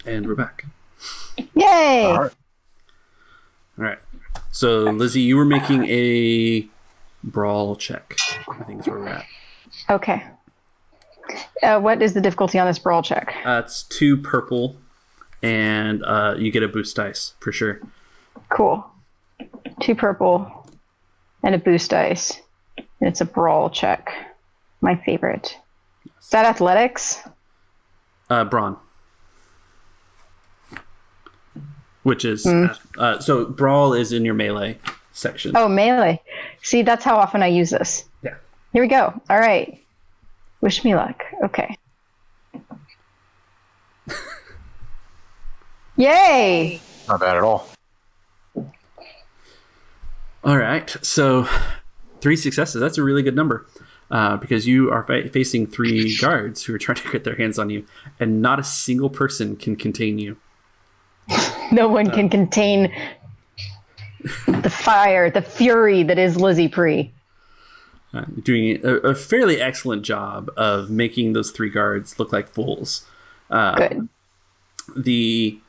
And we're back. Yay! All right. So, Lizzie, you were making a brawl check. I think is where we're at. Okay. What is the difficulty on this brawl check? It's 2 purple, and you get a boost dice for sure. Cool. 2 purple and a boost dice. And it's a brawl check. My favorite. Is that athletics? Brawn. Which is... so, brawl is in your melee section. Oh, melee. See, that's how often I use this. Yeah. Here we go. All right. Wish me luck. Okay. Yay! Not bad at all. All right. So 3 successes. That's a really good number because you are facing 3 guards who are trying to get their hands on you, and not a single person can contain you. No one can contain the fire, the fury that is Lizzie Pree. Doing a fairly excellent job of making those 3 guards look like fools. Good. The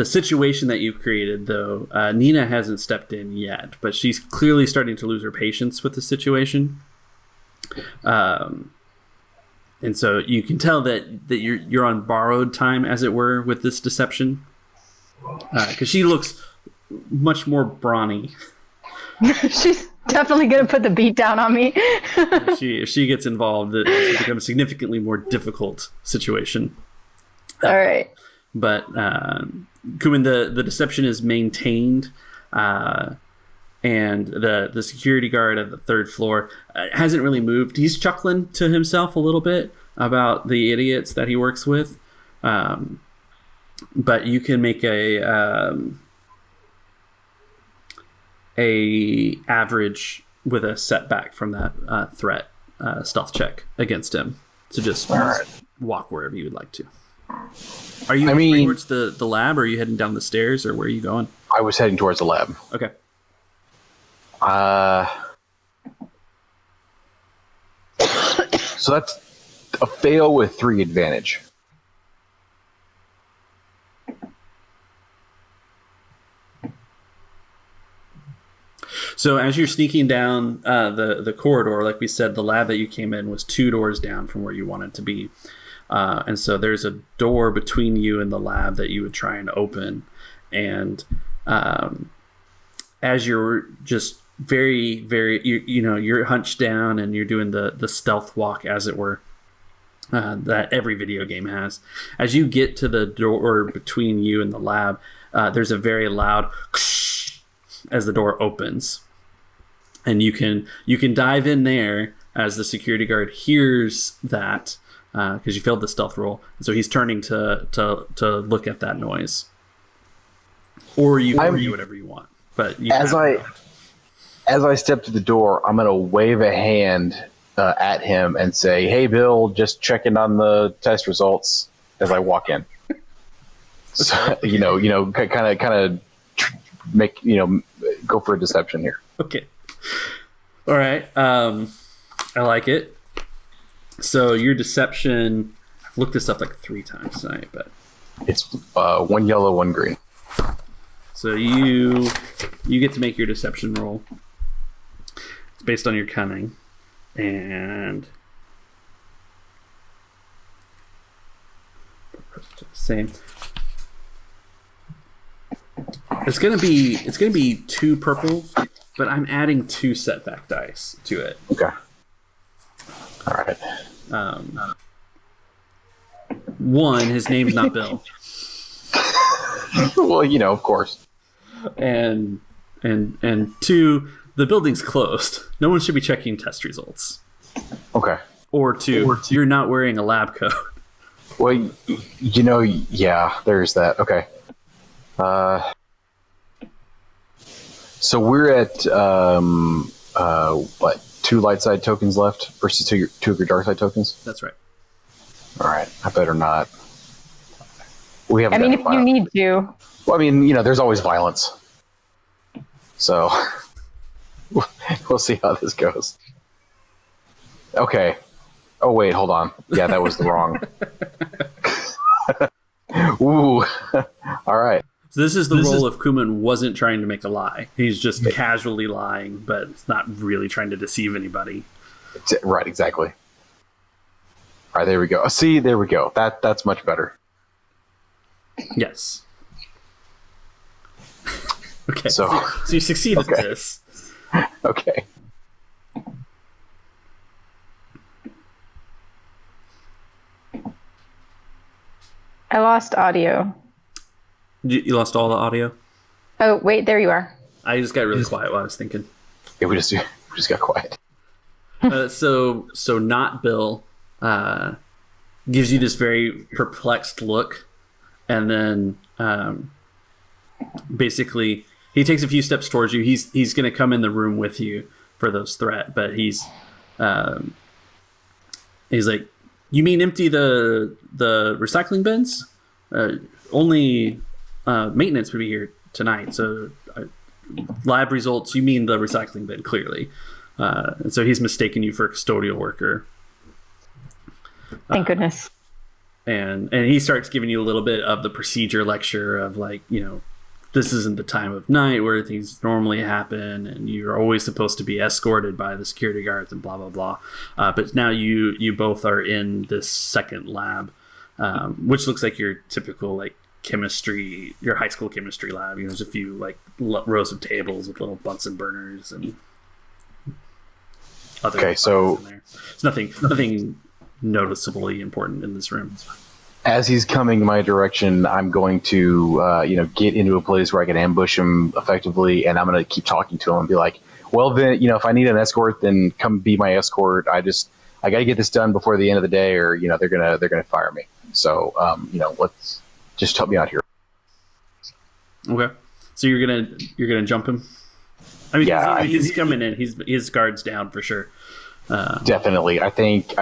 situation that you've created, though, Nena hasn't stepped in yet, but she's clearly starting to lose her patience with the situation. And so you can tell that you're on borrowed time, as it were, with this deception, because she looks much more brawny. She's definitely going to put the beat down on me. If she gets involved, it becomes a significantly more difficult situation. All right. But Cuumann, the deception is maintained, and the security guard at the 3rd floor hasn't really moved. He's chuckling to himself a little bit about the idiots that he works with. But you can make a average with a setback from that threat stealth check against him. So just walk wherever you would like to. Are you heading towards the lab, or are you heading down the stairs, or where are you going? I was heading towards the lab. Okay. So that's a fail with 3 advantage. So as you're sneaking down the corridor, like we said, the lab that you came in was 2 doors down from where you wanted to be. And so there's a door between you and the lab that you would try and open. And as you're just very, very, you're hunched down and you're doing the stealth walk, as it were, that every video game has. As you get to the door between you and the lab, there's a very loud as the door opens. And you can dive in there as the security guard hears that, because you failed the stealth roll. And so he's turning to look at that noise. Or you can do whatever you want. But as I step to the door, I'm going to wave a hand at him and say, "Hey, Bill, just checking on the test results," as I walk in. So, kind of make, go for a deception here. Okay. All right. I like it. So your deception, I've looked this up like 3 times tonight, but it's 1 yellow, 1 green. So you get to make your deception roll. It's based on your cunning, and same. It's gonna be 2 purple, but I'm adding 2 setback dice to it. Okay. All right. 1, his name's not Bill. Well, of course. And 2, the building's closed. No one should be checking test results. Okay. Or 2, you're not wearing a lab coat. Well, yeah, there's that. Okay. So we're at what, 2 light side tokens left versus 2 of your dark side tokens? That's right. All right. I better not. We have. I mean, if you need to. Well, I mean, there's always violence. So we'll see how this goes. Okay. Oh wait, hold on. Yeah, that was the wrong. Ooh. All right. So this is the role if Cuumann wasn't trying to make a lie. He's just casually lying, but it's not really trying to deceive anybody. Right, exactly. All right, there we go. See, there we go. That's much better. Yes. Okay. So you succeeded at this. Okay. I lost audio. You lost all the audio? Oh, wait, there you are. I just got really quiet while I was thinking. Yeah, we just got quiet. So not Bill gives you this very perplexed look, and then basically he takes a few steps towards you. He's going to come in the room with you for those threat, but he's like, "You mean empty the recycling bins? Only maintenance would be here tonight. So lab results. You mean the recycling bin clearly." And so he's mistaken you for a custodial worker. Thank goodness. And he starts giving you a little bit of the procedure lecture of, like, this isn't the time of night where things normally happen, and you're always supposed to be escorted by the security guards and blah, blah, blah. But now you both are in this second lab, which looks like your typical, like, chemistry, your high school chemistry lab. There's a few, like, rows of tables with little Bunsen burners and other so in there. There's nothing noticeably important in this room. As he's coming my direction, I'm going to get into a place where I can ambush him effectively, and I'm going to keep talking to him and be like, "Well, then, if I need an escort, then come be my escort. I got to get this done before the end of the day, or they're gonna fire me. So let's just help me out here." Okay, so you're gonna jump him. I mean, yeah, he's coming in. His guard's down for sure. Definitely. I think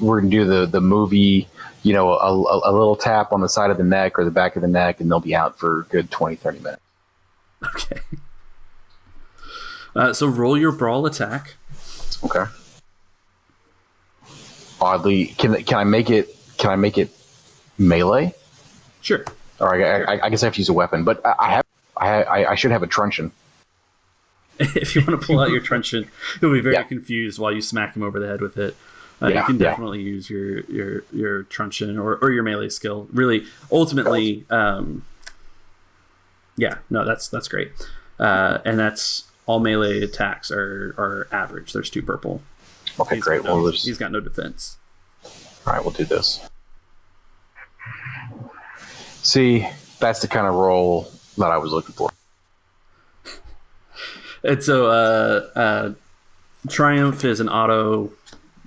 we're gonna do the movie. A little tap on the side of the neck or the back of the neck, and they'll be out for a good 20-30 minutes. Okay. So roll your brawl attack. Okay. Oddly, can I make it melee? Sure. Or I guess I have to use a weapon, but I should have a truncheon. If you want to pull out your truncheon, you'll be very confused while you smack him over the head with it. You can definitely use your truncheon or your melee skill. Really, ultimately, that's great. And that's all melee attacks are average. There's 2 purple. Okay, great. He's got no defense. All right, we'll do this. See, that's the kind of roll that I was looking for. And so Triumph is an auto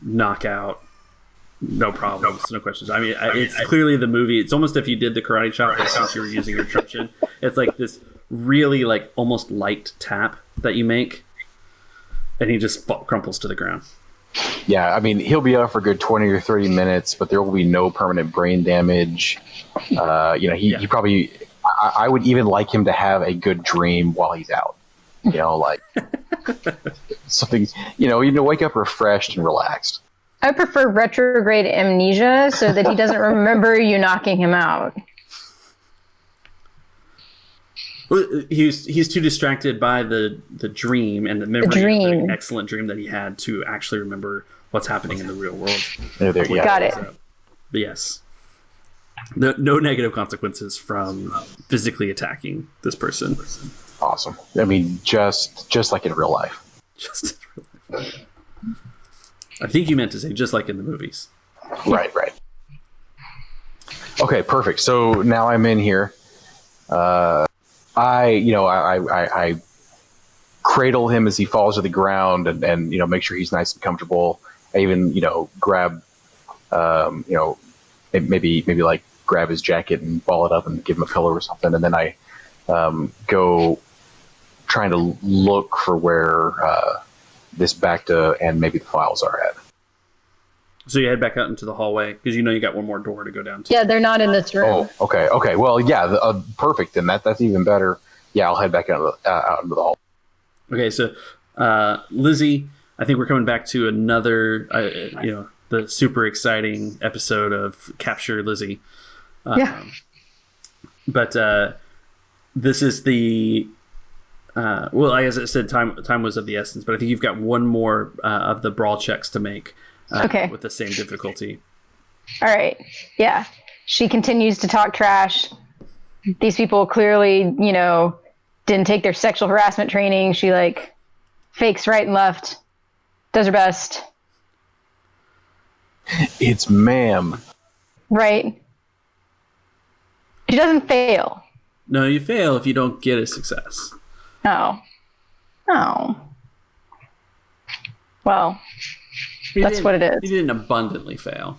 knockout, no problems, no questions. I mean, it's clearly the movie. It's almost if you did the karate chop, but since you were using your truncheon, it's like this really, like, almost light tap that you make, and he just crumples to the ground. Yeah, I mean, he'll be out for a good 20 or 30 minutes, but there will be no permanent brain damage. He probably. I would even like him to have a good dream while he's out. Like something, wake up refreshed and relaxed. I prefer retrograde amnesia so that he doesn't remember you knocking him out. He's too distracted by the dream and the memory of the excellent dream that he had to actually remember what's happening in the real world. Got it. But yes. No negative consequences from physically attacking this person. Awesome. I mean, just like in real life. Just in real life. I think you meant to say just like in the movies. Right. Okay, perfect. So now I'm in here. I cradle him as he falls to the ground and make sure he's nice and comfortable. I even grab maybe like grab his jacket and ball it up and give him a pillow or something, and then I go trying to look for where this Bacta and maybe the files are at. So you head back out into the hallway because you got one more door to go down to. Yeah, they're not in this room. Oh, okay. Well, yeah, perfect. Then that's even better. Yeah, I'll head back out into the hall. Okay, so Lizzie, I think we're coming back to another, the super exciting episode of Capture Lizzie. Yeah. But this is the well, as I said, time was of the essence. But I think you've got one more of the brawl checks to make. Okay. With the same difficulty. All right. Yeah. She continues to talk trash. These people clearly, didn't take their sexual harassment training. She fakes right and left, does her best. It's ma'am. Right. She doesn't fail. No, you fail if you don't get a success. Oh. Well, that's what it is. You didn't abundantly fail.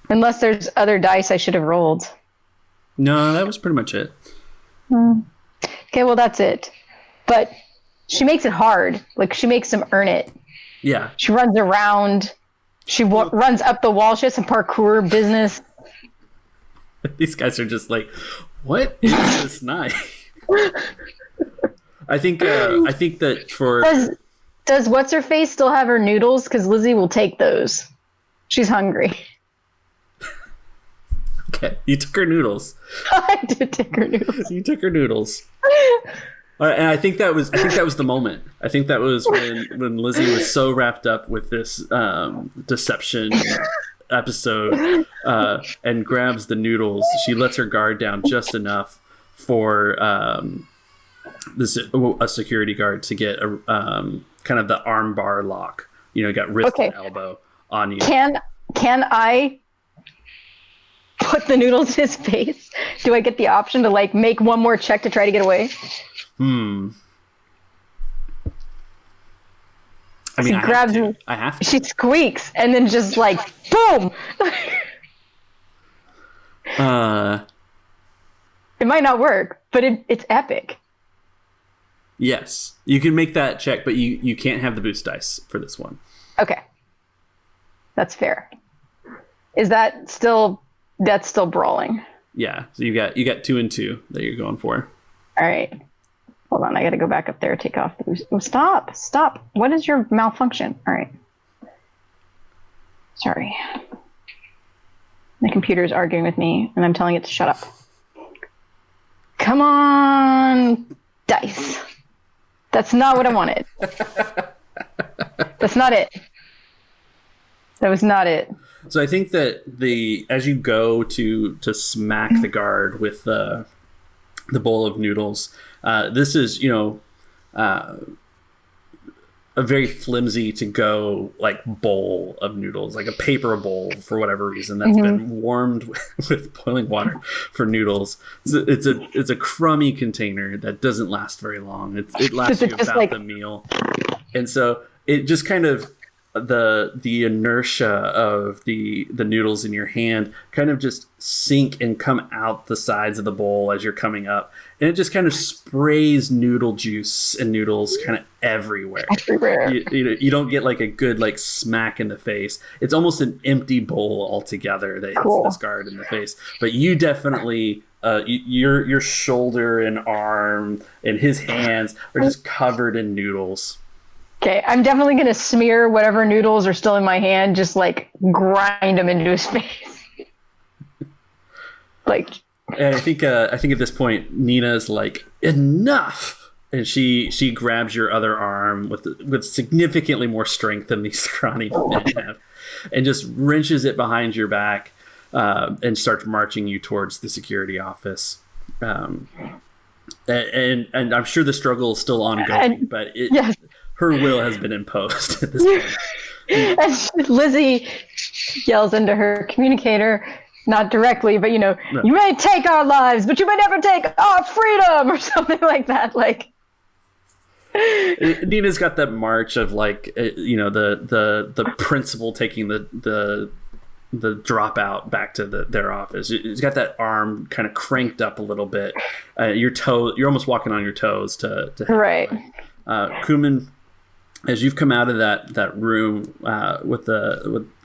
Unless there's other dice I should have rolled. No, that was pretty much it. Okay, well, that's it. But she makes it hard. She makes them earn it. Yeah. She runs around. She runs up the wall. She has some parkour business. These guys are just like, what is this knife? I think that for... Does What's-Her-Face still have her noodles? Because Lizzie will take those. She's hungry. Okay, you took her noodles. I did take her noodles. You took her noodles. And I think that was the moment. I think that was when Lizzie was so wrapped up with this deception episode and grabs the noodles. She lets her guard down just enough for a security guard to get a kind of the arm bar lock. Got wrist and elbow on you. Can I put the noodles in his face? Do I get the option to make one more check to try to get away? I mean, I have to. She squeaks and then just boom. It might not work, but it's epic. Yes, you can make that check, but you can't have the boost dice for this one. Okay, that's fair. That's still brawling? Yeah, so you got 2 and 2 that you're going for. All right. Hold on, I got to go back up there, take off the boost. Oh, stop. What is your malfunction? All right. Sorry. My computer's arguing with me, and I'm telling it to shut up. Come on, dice. That's not what I wanted. That's not it. That was not it. So I think that as you go to smack the guard with the bowl of noodles, this is a very flimsy to go bowl of noodles, like a paper bowl for whatever reason that's been warmed with boiling water for noodles. It's a crummy container that doesn't last very long. It lasts you about the meal, and so it just kind of the inertia of the noodles in your hand kind of just sink and come out the sides of the bowl as you're coming up, and it just kind of sprays noodle juice and noodles kind of everywhere. You don't get a good smack in the face. It's almost an empty bowl altogether that hits this guard in the face, but you definitely your shoulder and arm and his hands are just covered in noodles. Okay, I'm definitely going to smear whatever noodles are still in my hand, just grind them into his face. And I think at this point, Nena's enough! And she grabs your other arm with significantly more strength than these scrawny men have, and just wrenches it behind your back and starts marching you towards the security office. And I'm sure the struggle is still ongoing, but yes. Her will has been imposed at this point. And Lizzie yells into her communicator, not directly, but No. You may take our lives, but you may never take our freedom, or something like that. Nena's got that march of the principal taking the dropout back to their office. He's got that arm kind of cranked up a little bit. You're almost walking on your toes to right. Cuumann, as you've come out of that room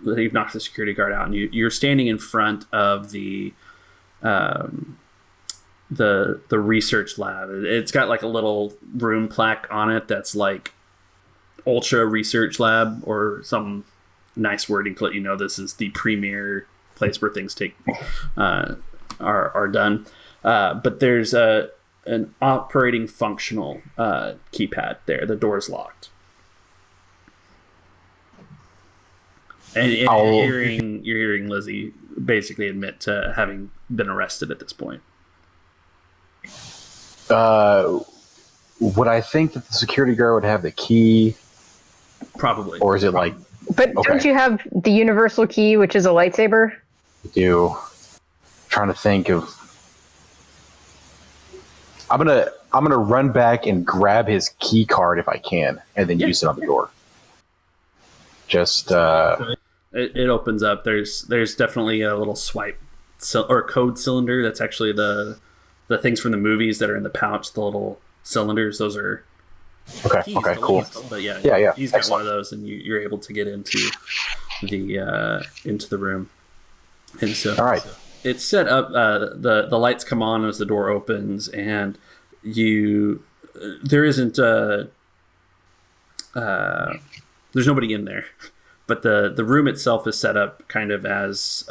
you've knocked the security guard out, and you're standing in front of the research lab. It's got a little room plaque on it that's Ultra Research Lab, or some nice wording to let you know this is the premier place where things are done. But there's an operating functional keypad there. The door's locked. And you're hearing Lizzie basically admit to having been arrested at this point. Would I think that the security guard would have the key? Probably. Or is it like... But don't you have the universal key, which is a lightsaber? I do. I'm trying to think of... I'm gonna run back and grab his key card if I can, and then use it on the door. Just... It opens up. There's definitely a little swipe or code cylinder. That's actually the things from the movies that are in the pouch. The little cylinders. Those are keys, okay, cool. But yeah. He's got Excellent. one of those, and you're able to get into the room. And so, all right, it's set up. The lights come on as the door opens, and there isn't there's nobody in there. But the room itself is set up kind of as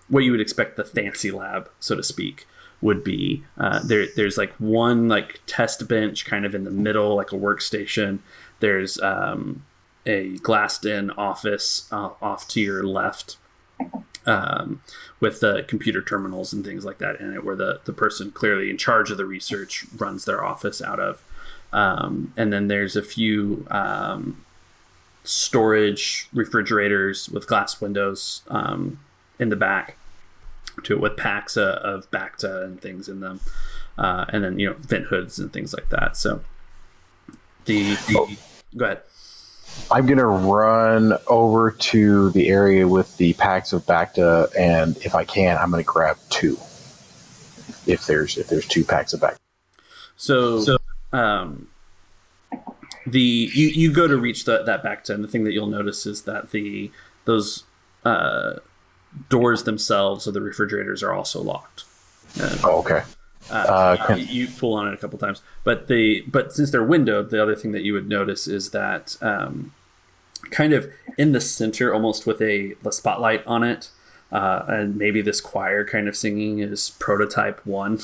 what you would expect the fancy lab, so to speak, would be. There's like one like test bench kind of in the middle, like a workstation. There's a glassed-in office off to your left with the computer terminals and things like that in it, where the person clearly in charge of the research runs their office out of. And then there's a few... storage refrigerators with glass windows in the back to it, with packs of Bacta and things in them, and then vent hoods and things like that. So go ahead. I'm gonna run over to the area with the packs of Bacta, and if I can, I'm gonna grab 2. If there's 2 packs of Bacta. So you go to reach that Bacta, and the thing that you'll notice is that those doors themselves of the refrigerators are also locked. Okay. You pull on it a couple times, but since they're windowed, the other thing that you would notice is that kind of in the center, almost with the spotlight on it, and maybe this choir kind of singing, is prototype 1.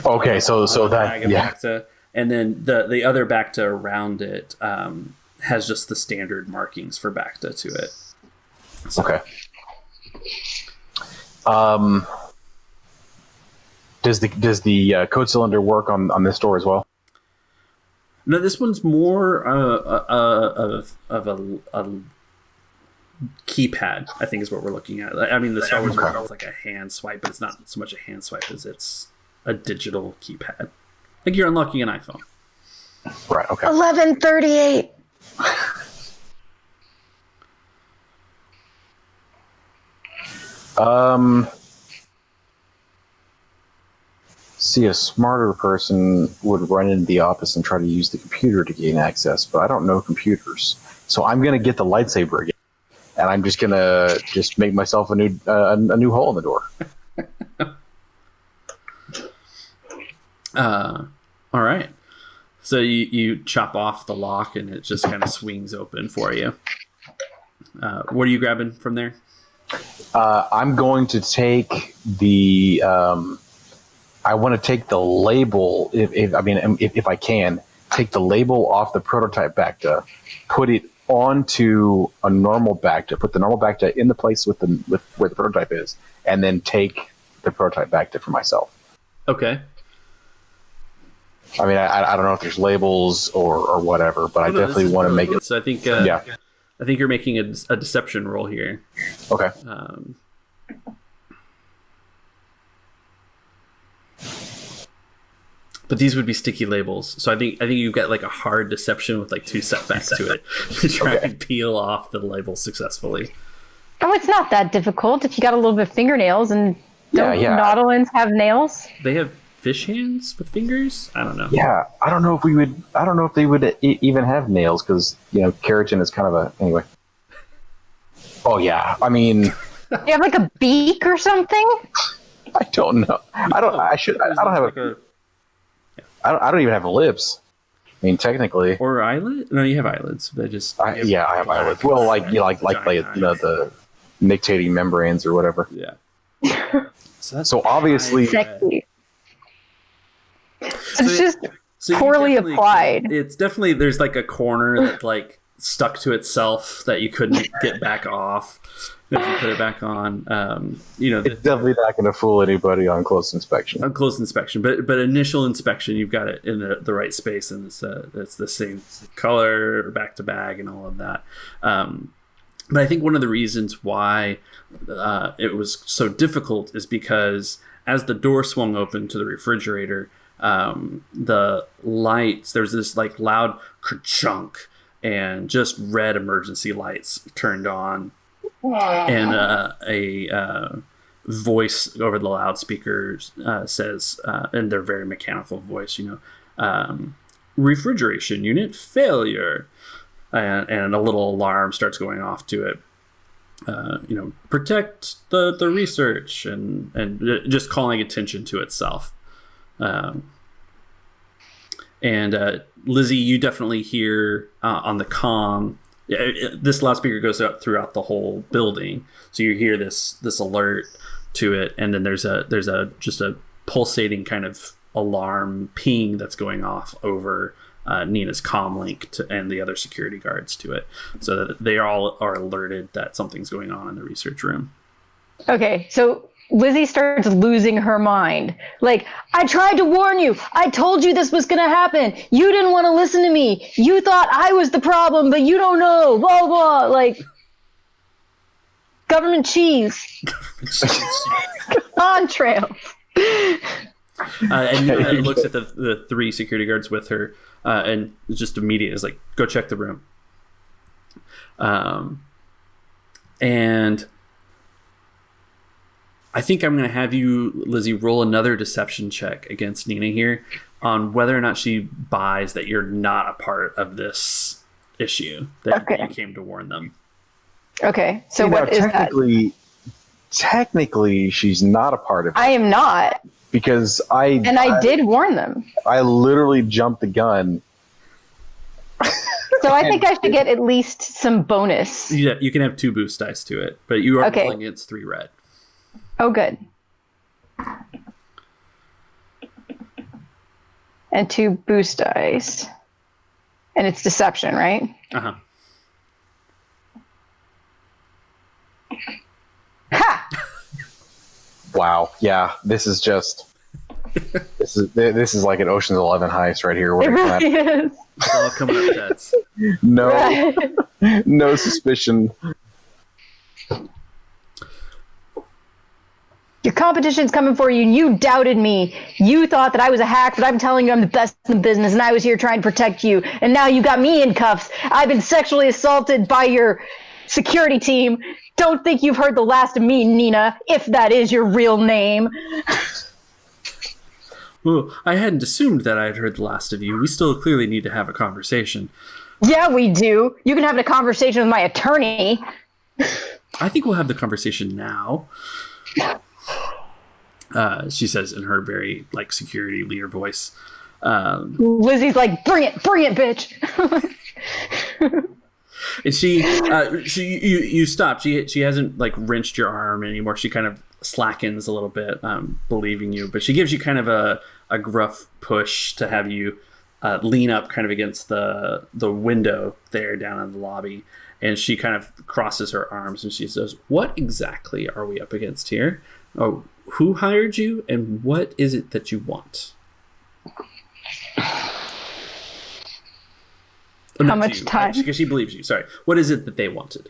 Okay, so that Bacta. And then the other Bacta around it has just the standard markings for Bacta to it. So. Okay. Does the code cylinder work on this door as well? No, this one's more of a keypad, I think, is what we're looking at. I mean, the Star Wars version is like a hand swipe, but it's not so much a hand swipe as it's a digital keypad. Like you're unlocking an iPhone. Right, okay. 1138. See, a smarter person would run into the office and try to use the computer to gain access, but I don't know computers. So I'm going to get the lightsaber again, and I'm just going to make myself a new hole in the door. All right. So you chop off the lock, and it just kind of swings open for you. What are you grabbing from there? I'm going to take the... I want to take the label, if I can, take the label off the prototype Bacta, put it onto a normal Bacta, put the normal Bacta in the place with where the prototype is, and then take the prototype Bacta for myself. Okay. I mean, I don't know if there's labels or whatever, but I definitely want to make it. So I think I think you're making a deception roll here. Okay. But these would be sticky labels, so I think you've got like a hard deception with like 2 setbacks to it to try and peel off the label successfully. Oh, it's not that difficult if you got a little bit of fingernails, and don't Nautilans have nails? They have fish hands with fingers? I don't know. Yeah, I don't know if they would even have nails, because keratin is kind of a anyway. Oh yeah, I mean. Do you have like a beak or something? I don't know. I don't have I don't even have lips. I mean, technically. Or eyelid? No, you have eyelids. They just. I have eyelids. Well, like the nictating membranes or whatever. Yeah. So obviously, Sexy. It's just you poorly definitely- applied. It's definitely, there's like a corner that like stuck to itself that you couldn't get back off if you put it back on. it's definitely not going to fool anybody on close inspection. On close inspection, but initial inspection, you've got it in the right space, and it's the same color, back to bag, and all of that. But I think one of the reasons why it was so difficult is because as the door swung open to the refrigerator, the lights, there's this like loud ka-chunk, and just red emergency lights turned on, and a voice over the loudspeakers says, in their very mechanical voice, refrigeration unit failure, and a little alarm starts going off to it. Protect the research, and just calling attention to itself. And Lizzie, you definitely hear on the comm. This loudspeaker goes out throughout the whole building, so you hear this alert to it, and then there's just a pulsating kind of alarm ping that's going off over Nena's comm link and the other security guards to it, so that they all are alerted that something's going on in the research room. Okay, so Lizzie starts losing her mind. Like, I tried to warn you. I told you this was going to happen. You didn't want to listen to me. You thought I was the problem, but you don't know. Blah, blah. Like, government cheese. On trail. And Nena looks at the three security guards with her, and just immediate is like, go check the room. And I think I'm going to have you, Lizzie, roll another deception check against Nena here on whether or not she buys that you're not a part of this issue, that you came to warn them. Okay, so what is that? Technically, she's not a part of it. I am not. Because I did warn them. I literally jumped the gun. So I think I should get at least some bonus. Yeah, you can have 2 boost dice to it, but you are rolling against 3 red. Oh, good. And 2 boost dice. And it's deception, right? Uh-huh. Ha! Wow. Yeah, this is like an Ocean's 11 heist right here. It really is. It's all coming up jets. No, Right. no suspicion. Your competition's coming for you, and you doubted me. You thought that I was a hack, but I'm telling you I'm the best in the business, and I was here trying to protect you. And now you got me in cuffs. I've been sexually assaulted by your security team. Don't think you've heard the last of me, Nena, if that is your real name. Well, I hadn't assumed that I had heard the last of you. We still clearly need to have a conversation. Yeah, we do. You can have a conversation with my attorney. I think we'll have the conversation now. She says in her very security leader voice. Lizzie's like, bring it, bitch. And you stop. She hasn't wrenched your arm anymore. She kind of slackens a little bit, believing you, but she gives you kind of a gruff push to have you lean up kind of against the window there down in the lobby. And she kind of crosses her arms and she says, "What exactly are we up against here? Oh, who hired you, and what is it that you want?" How much time? Because she believes you. Sorry. What is it that they wanted?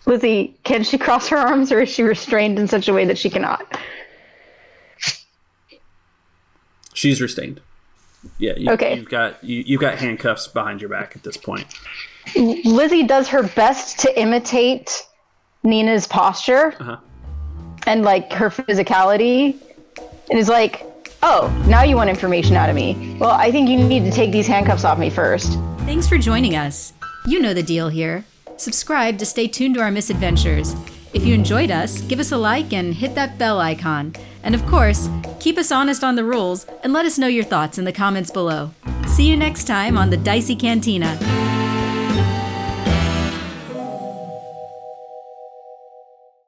Lizzie, can she cross her arms, or is she restrained in such a way that she cannot? She's restrained. Yeah. Okay. You've got handcuffs behind your back at this point. Lizzie does her best to imitate Nena's posture and her physicality, and is like, "Oh, now you want information out of me? Well, I think you need to take these handcuffs off me first." Thanks for joining us. You know the deal here. Subscribe to stay tuned to our misadventures. If you enjoyed us, give us a like and hit that bell icon. And of course, keep us honest on the rules and let us know your thoughts in the comments below. See you next time on the Dicey Cantina.